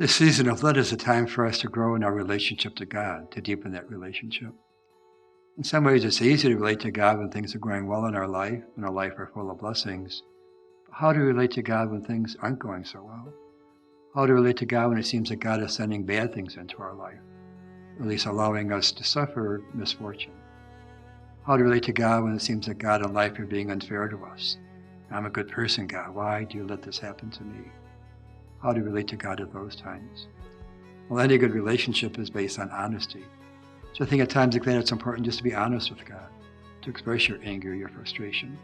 This season of Lent is a time for us to grow in our relationship to God, to deepen that relationship. In some ways, it's easy to relate to God when things are going well in our life, when our life are full of blessings. But how do we relate to God when things aren't going so well? How do we relate to God when it seems that God is sending bad things into our life, or at least allowing us to suffer misfortune? How to relate to God when it seems that God and life are being unfair to us? I'm a good person, God. Why do you let this happen to me? How to relate to God at those times? Well, any good relationship is based on honesty. So I think at times like that, it's important just to be honest with God, to express your anger, your frustration.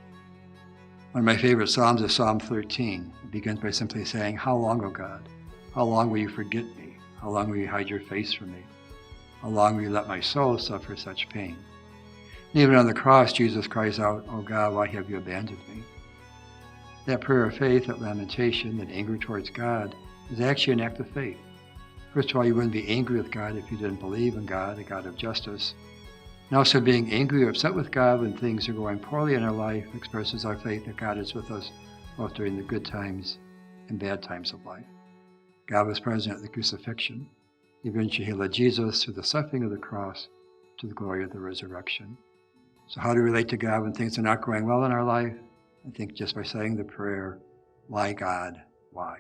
One of my favorite Psalms is Psalm 13. It begins by simply saying, "How long, O God? How long will you forget me? How long will you hide your face from me? How long will you let my soul suffer such pain?" And even on the cross, Jesus cries out, "Oh God, why have you abandoned me?" That prayer of faith, that lamentation, that anger towards God is actually an act of faith. First of all, you wouldn't be angry with God if you didn't believe in God, a God of justice. And also being angry or upset with God when things are going poorly in our life expresses our faith that God is with us both during the good times and bad times of life. God was present at the crucifixion. Eventually, he led Jesus through the suffering of the cross to the glory of the resurrection. So how do we relate to God when things are not going well in our life? I think just by saying the prayer, "Why, God, why?"